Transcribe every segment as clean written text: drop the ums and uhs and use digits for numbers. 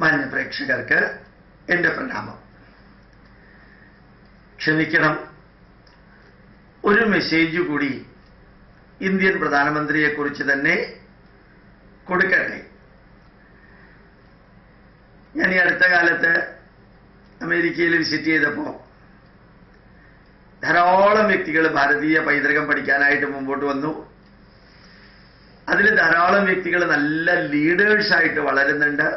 മാന്യ പ്രേക്ഷകർക്ക് എൻ്റെ പ്രണാമം. ക്ഷമിക്കണം, ഒരു മെസ്സേജ് കൂടി ഇന്ത്യൻ പ്രധാനമന്ത്രിയെക്കുറിച്ച് തന്നെ കൊടുക്കട്ടെ. ഞാൻ ഈ അടുത്ത കാലത്ത് അമേരിക്കയിൽ വിസിറ്റ് ചെയ്തപ്പോൾ ധാരാളം വ്യക്തികൾ ഭാരതീയ പൈതൃകം പഠിക്കാനായിട്ട് മുമ്പോട്ട് വന്നു. അതിൽ ധാരാളം വ്യക്തികൾ നല്ല ലീഡേഴ്സായിട്ട് വളരുന്നുണ്ട്.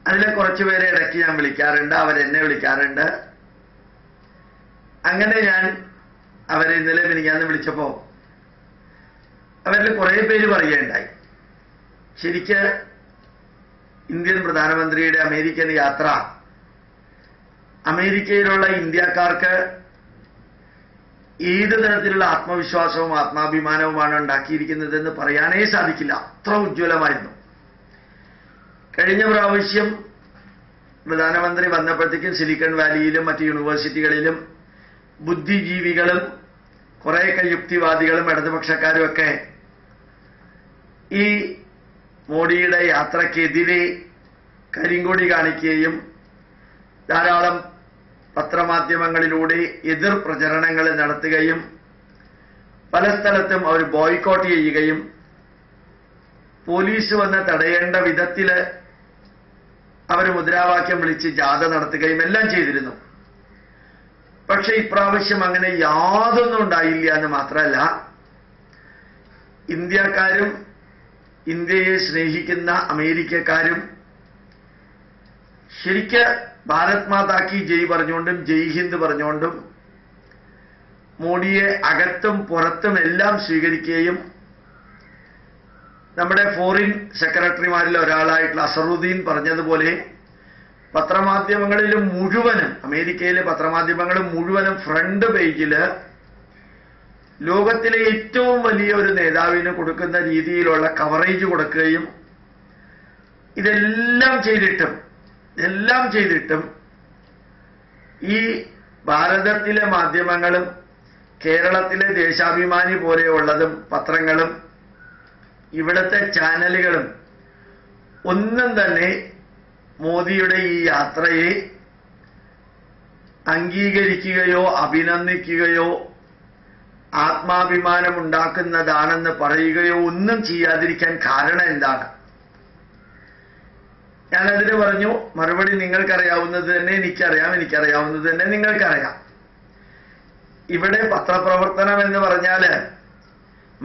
അതിലെ കുറച്ചുപേരെ ഇടയ്ക്ക് ഞാൻ വിളിക്കാറുണ്ട്, അവരെന്നെ വിളിക്കാറുണ്ട്. അങ്ങനെ ഞാൻ അവരെ ഇന്നലെ മിനിഞ്ഞാന്ന് വിളിച്ചപ്പോൾ അവരിൽ കുറേ പേര് പറയുകയുണ്ടായി, ശരിക്ക് ഇന്ത്യൻ പ്രധാനമന്ത്രിയുടെ അമേരിക്കൻ യാത്ര അമേരിക്കയിലുള്ള ഇന്ത്യക്കാർക്ക് ഏത് തരത്തിലുള്ള ആത്മവിശ്വാസവും ആത്മാഭിമാനവുമാണ് ഉണ്ടാക്കിയിരിക്കുന്നതെന്ന് പറയാനേ സാധിക്കില്ല. അത്ര ഉജ്ജ്വലമായിരുന്നു. കഴിഞ്ഞ പ്രാവശ്യം പ്രധാനമന്ത്രി വന്നപ്പോഴത്തേക്കും സിലിക്കൺ വാലിയിലും മറ്റ് യൂണിവേഴ്സിറ്റികളിലും ബുദ്ധിജീവികളും കുറേയൊക്കെ യുക്തിവാദികളും ഇടതുപക്ഷക്കാരും ഒക്കെ ഈ മോഡിയുടെ യാത്രക്കെതിരെ കരിങ്കൊടി കാണിക്കുകയും ധാരാളം പത്രമാധ്യമങ്ങളിലൂടെ എതിർ പ്രചരണങ്ങൾ നടത്തുകയും പല സ്ഥലത്തും അവർ ബോയ്ക്കോട്ട് ചെയ്യുകയും പോലീസ് വന്ന് തടയേണ്ട വിധത്തിൽ അവർ മുദ്രാവാക്യം വിളിച്ച് ജാഥ നടത്തുകയും എല്ലാം ചെയ്തിരുന്നു. പക്ഷെ ഇപ്രാവശ്യം അങ്ങനെ യാതൊന്നും ഉണ്ടായില്ല എന്ന് മാത്രമല്ല, ഇന്ത്യക്കാരും ഇന്ത്യയെ സ്നേഹിക്കുന്ന അമേരിക്കക്കാരും ശരിക്ക് ഭാരത് മാതാക്കി ജയ് പറഞ്ഞുകൊണ്ടും ജയ് ഹിന്ദ് പറഞ്ഞുകൊണ്ടും മോഡിയെ അകത്തും പുറത്തും എല്ലാം സ്വീകരിക്കുകയും നമ്മുടെ ഫോറിൻ സെക്രട്ടറിമാരിൽ ഒരാളായിട്ടുള്ള അസറുദ്ദീൻ പറഞ്ഞതുപോലെ പത്രമാധ്യമങ്ങളിൽ മുഴുവനും, അമേരിക്കയിലെ പത്രമാധ്യമങ്ങൾ മുഴുവനും ഫ്രണ്ട് പേജിൽ ലോകത്തിലെ ഏറ്റവും വലിയ ഒരു നേതാവിന് കൊടുക്കുന്ന രീതിയിലുള്ള കവറേജ് കൊടുക്കുകയും ഇതെല്ലാം ചെയ്തിട്ടും ഈ ഭാരതത്തിലെ മാധ്യമങ്ങളും കേരളത്തിലെ ദേശാഭിമാനി പോലെയുള്ളതും പത്രങ്ങളും ഇവിടുത്തെ ചാനലുകളും ഒന്നും തന്നെ മോദിയുടെ ഈ യാത്രയെ അംഗീകരിക്കുകയോ അഭിനന്ദിക്കുകയോ ആത്മാഭിമാനമുണ്ടാക്കുന്നതാണെന്ന് പറയുകയോ ഒന്നും ചെയ്യാതിരിക്കാൻ കാരണം എന്താണ്? ഞാനതിന് പറഞ്ഞു, മറുപടി നിങ്ങൾക്കറിയാവുന്നത് തന്നെ എനിക്കറിയാം, എനിക്കറിയാവുന്നത് തന്നെ നിങ്ങൾക്കറിയാം. ഇവിടെ പത്രപ്രവർത്തനം എന്ന് പറഞ്ഞാൽ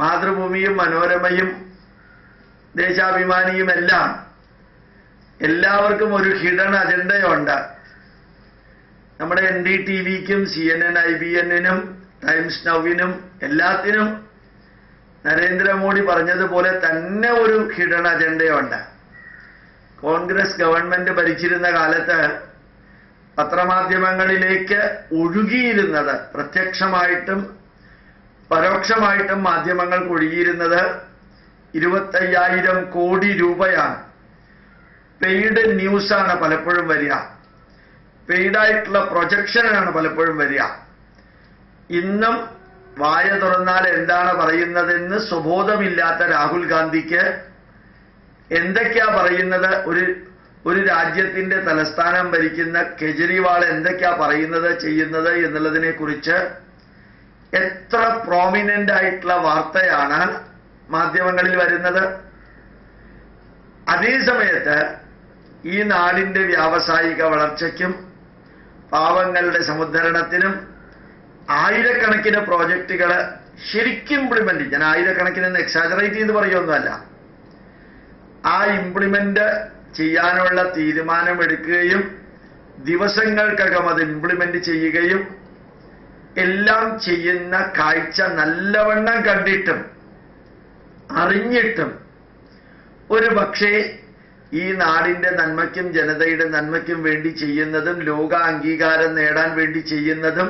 മാതൃഭൂമിയും മനോരമയും ദേശാഭിമാനിയും എല്ലാം എല്ലാവർക്കും ഒരു ഹിഡൻ അജണ്ടയുണ്ട്. നമ്മുടെ NDTVക്കും CNN IBNനും ടൈംസ് നൗവിനും എല്ലാത്തിനും നരേന്ദ്രമോദി പറഞ്ഞതുപോലെ തന്നെ ഒരു ഹിഡൻ അജണ്ടയുണ്ട്. കോൺഗ്രസ് ഗവൺമെന്റ് ഭരിച്ചിരുന്ന കാലത്ത് പത്രമാധ്യമങ്ങളിലേക്ക് ഒഴുകിയിരുന്നത്, പ്രത്യക്ഷമായിട്ടും പരോക്ഷമായിട്ടും മാധ്യമങ്ങൾക്ക് ഒഴുകിയിരുന്നത് 25,000 കോടി രൂപയാണ്. പെയ്ഡ് ന്യൂസാണ് പലപ്പോഴും വരിക, പെയ്ഡായിട്ടുള്ള പ്രൊജക്ഷനാണ് പലപ്പോഴും വരിക. ഇന്നും വായ തുറന്നാൽ എന്താണ് പറയുന്നതെന്ന് സുബോധമില്ലാത്ത രാഹുൽ ഗാന്ധിക്ക് എന്തൊക്കെയാ പറയുന്നത്, ഒരു രാജ്യത്തിന്റെ തലസ്ഥാനം ഭരിക്കുന്ന കെജ്രിവാൾ എന്തൊക്കെയാ പറയുന്നത് ചെയ്യുന്നത് എന്നുള്ളതിനെ കുറിച്ച് എത്ര പ്രോമിനന്റ് ആയിട്ടുള്ള വാർത്തയാണ് മാധ്യമങ്ങളിൽ വരുന്നത്. അതേ സമയത്ത് ഈ നാടിന്റെ വ്യാവസായിക വളർച്ചയ്ക്കും പാവങ്ങളുടെ സമുദ്ധരണത്തിനും ആയിരക്കണക്കിന് പ്രോജക്റ്റുകൾ ശരിക്കും ഇംപ്ലിമെന്റ്, ഞാൻ ആയിരക്കണക്കിന് എക്സാജറേറ്റ് ചെയ്ത് പറയുമൊന്നുമല്ല, ആ ഇംപ്ലിമെന്റ് ചെയ്യാനുള്ള തീരുമാനമെടുക്കുകയും ദിവസങ്ങൾക്കകം അത് ഇംപ്ലിമെന്റ് ചെയ്യുകയും എല്ലാം ചെയ്യുന്ന കാഴ്ച നല്ലവണ്ണം കണ്ടിട്ടും അറിഞ്ഞിട്ടും ഒരു പക്ഷേ ഈ നാടിന്റെ നന്മയ്ക്കും ജനതയുടെ നന്മയ്ക്കും വേണ്ടി ചെയ്യുന്നതും ലോക അംഗീകാരം നേടാൻ വേണ്ടി ചെയ്യുന്നതും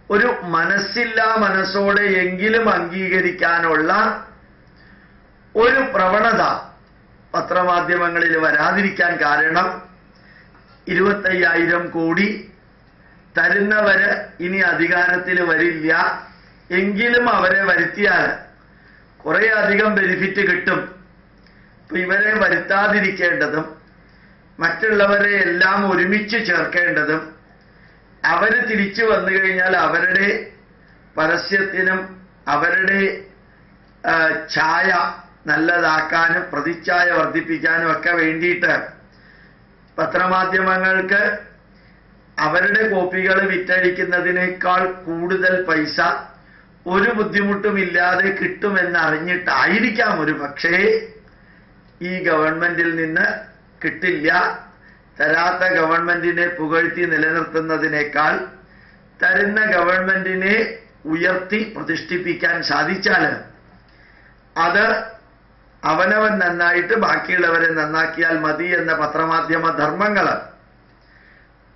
ഒരു മനസ്സില്ലാ മനസ്സോടെ എങ്കിലും അംഗീകരിക്കാനുള്ള ഒരു പ്രവണത പത്രമാധ്യമങ്ങളിൽ വരാതിരിക്കാൻ കാരണം 25,000 കോടി തരുന്നവര് ഇനി അധികാരത്തിൽ വരില്ല, എങ്കിലും അവരെ വരുത്തിയാൽ കുറേ അധികം ബെനിഫിറ്റ് കിട്ടും അപ്പൊ ഇവരെ വരുത്താതിരിക്കേണ്ടതും മറ്റുള്ളവരെ എല്ലാം ഒരുമിച്ച് ചേർക്കേണ്ടതും അവര് തിരിച്ചു വന്നു കഴിഞ്ഞാൽ അവരുടെ പരസ്യത്തിനും അവരുടെ ഛായ നല്ലതാക്കാനും പ്രതിച്ഛായ വർദ്ധിപ്പിക്കാനും ഒക്കെ വേണ്ടിയിട്ട് പത്രമാധ്യമങ്ങൾക്ക് അവരുടെ കോപ്പികൾ വിറ്റഴിക്കുന്നതിനേക്കാൾ കൂടുതൽ പൈസ ഒരു ബുദ്ധിമുട്ടുമില്ലാതെ കിട്ടുമെന്നറിഞ്ഞിട്ടായിരിക്കാം ഒരു പക്ഷേ ഈ ഗവൺമെന്റിൽ നിന്ന് കിട്ടില്ല. തരാത്ത ഗവൺമെന്റിനെ പുകഴ്ത്തി നിലനിർത്തുന്നതിനേക്കാൾ തരുന്ന ഗവൺമെന്റിനെ ഉയർത്തി പ്രതിഷ്ഠിപ്പിക്കാൻ സാധിച്ചാൽ അത് അവനവൻ നന്നായിട്ട് ബാക്കിയുള്ളവരെ നന്നാക്കിയാൽ മതി എന്ന പത്രമാധ്യമ ധർമ്മങ്ങൾ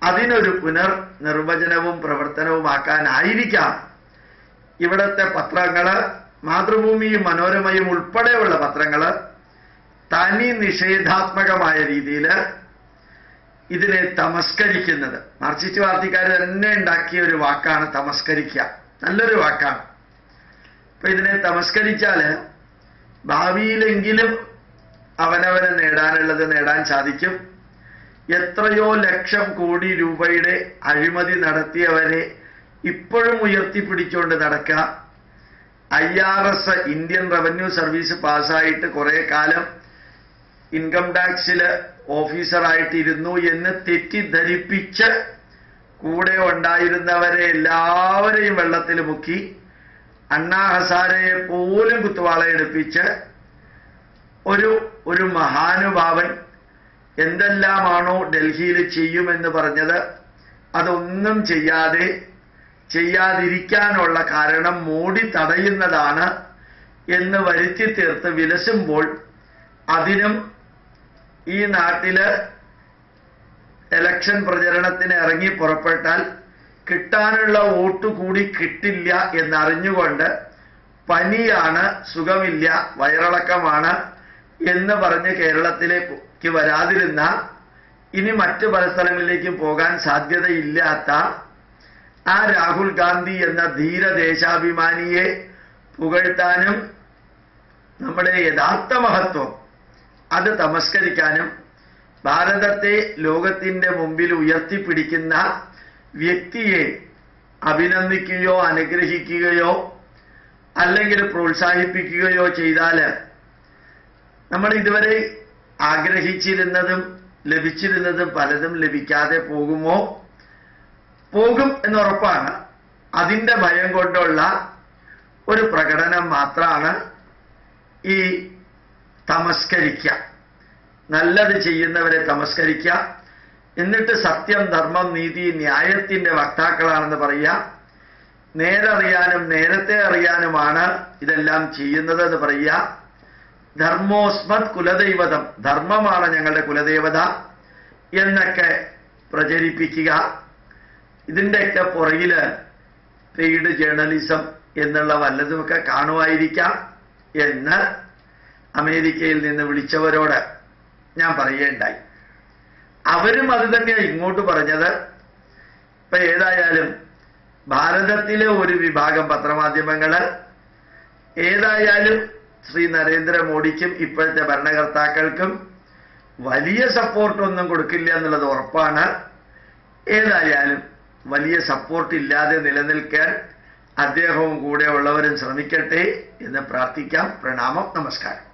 അതിനൊരു പുനർനിർവചനവും പ്രവർത്തനവുമാക്കാനായിരിക്കാം ഇവിടത്തെ പത്രങ്ങള്, മാതൃഭൂമിയും മനോരമയും ഉൾപ്പെടെയുള്ള പത്രങ്ങള് തനി നിഷേധാത്മകമായ രീതിയിൽ ഇതിനെ തമസ്കരിക്കുന്നത്. മാർക്സിസ്റ്റ് പാർട്ടിക്കാർ തന്നെ ഉണ്ടാക്കിയ ഒരു വാക്കാണ് തമസ്കരിക്കുക. നല്ലൊരു വാക്കാണ്. അപ്പൊ ഇതിനെ തമസ്കരിച്ചാൽ ഭാവിയിലെങ്കിലും അവനവന് നേടാനുള്ളത് നേടാൻ സാധിക്കും. എത്രയോ ലക്ഷം കോടി രൂപയുടെ അഴിമതി നടത്തിയവരെ ഇപ്പോഴും ഉയർത്തിപ്പിടിച്ചുകൊണ്ട് നടക്കുക. IRS ഇന്ത്യൻ റവന്യൂ സർവീസ് പാസ്സായിട്ട് കുറെ കാലം ഇൻകം ടാക്സിൽ ഓഫീസറായിട്ടിരുന്നു എന്ന് തെറ്റിദ്ധരിപ്പിച്ച് കൂടെ ഉണ്ടായിരുന്നവരെ എല്ലാവരെയും വെള്ളത്തിൽ മുക്കി അണ്ണാ ഹസാരയെ പോലും കുത്തുവാളയെടുപ്പിച്ച് ഒരു മഹാനുഭാവൻ എന്തെല്ലാമാണോ ഡൽഹിയിൽ ചെയ്യുമെന്ന് പറഞ്ഞത് അതൊന്നും ചെയ്യാതിരിക്കാനുള്ള കാരണം മോഡി തടയുന്നതാണ് എന്ന് വരുത്തി തീർത്ത് വിലസുമ്പോൾ അതിനും ഈ നാട്ടില് ഇലക്ഷൻ പ്രചരണത്തിന് ഇറങ്ങി പുറപ്പെട്ടാൽ കിട്ടാനുള്ള വോട്ട് കൂടി കിട്ടില്ല എന്നറിഞ്ഞുകൊണ്ട് പനിയാണ്, സുഖമില്ല, വയറിളക്കമാണ് എന്ന് പറഞ്ഞ് കേരളത്തിലേക്ക് വരാതിരുന്ന, ഇനി മറ്റു പല സ്ഥലങ്ങളിലേക്കും പോകാൻ സാധ്യതയില്ലാത്ത ആ രാഹുൽ ഗാന്ധി എന്ന ധീരദേശാഭിമാനിയെ പുകഴ്ത്താനും നമ്മുടെ യഥാർത്ഥ മഹത്വം അത് തമസ്കരിക്കാനും ഭാരതത്തെ ലോകത്തിന്റെ മുമ്പിൽ ഉയർത്തിപ്പിടിക്കുന്ന വ്യക്തിയെ അഭിനന്ദിക്കുകയോ അനുഗ്രഹിക്കുകയോ അല്ലെങ്കിൽ പ്രോത്സാഹിപ്പിക്കുകയോ ചെയ്താൽ നമ്മൾ ഇതുവരെ ആഗ്രഹിച്ചിരുന്നതും ലഭിച്ചിരുന്നതും പലതും ലഭിക്കാതെ പോകും എന്നുറപ്പാണ്. അതിൻ്റെ ഭയം കൊണ്ടുള്ള ഒരു പ്രകടനം മാത്രമാണ് ഈ തമസ്കരിക്കുക. നല്ലത് ചെയ്യുന്നവരെ തമസ്കരിക്കുക, എന്നിട്ട് സത്യം, ധർമ്മം, നീതി, ന്യായത്തിന്റെ വക്താക്കളാണെന്ന് പറയുക. നേരറിയാനും നേരത്തെ അറിയാനുമാണ് ഇതെല്ലാം ചെയ്യുന്നത് എന്ന് പറയുക. ധർമ്മോസ്മത് കുലദൈവതം, ധർമ്മമാണ് ഞങ്ങളുടെ കുലദേവത എന്നൊക്കെ പ്രചരിപ്പിക്കുക. ഇതിൻ്റെയൊക്കെ പുറകില് പെയ്ഡ് ജേർണലിസം എന്നുള്ള വല്ലതുമൊക്കെ കാണുമായിരിക്കാം എന്ന് അമേരിക്കയിൽ നിന്ന് വിളിച്ചവരോട് ഞാൻ പറയുകയുണ്ടായി. അവരും അത് തന്നെയാണ് ഇങ്ങോട്ട് പറഞ്ഞത്. ഇപ്പൊ ഏതായാലും ഭാരതത്തിലെ ഒരു വിഭാഗം പത്രമാധ്യമങ്ങള് ഏതായാലും ശ്രീ നരേന്ദ്രമോദിക്കും ഇപ്പോഴത്തെ ഭരണകർത്താക്കൾക്കും വലിയ സപ്പോർട്ടൊന്നും കൊടുക്കില്ല എന്നുള്ളത് ഉറപ്പാണ്. ഏതായാലും വലിയ സപ്പോർട്ടില്ലാതെ നിലനിൽക്കാൻ അദ്ദേഹവും കൂടെ ഉള്ളവരും ശ്രമിക്കട്ടെ എന്ന് പ്രാർത്ഥിക്കാം. പ്രണാമം, നമസ്കാരം.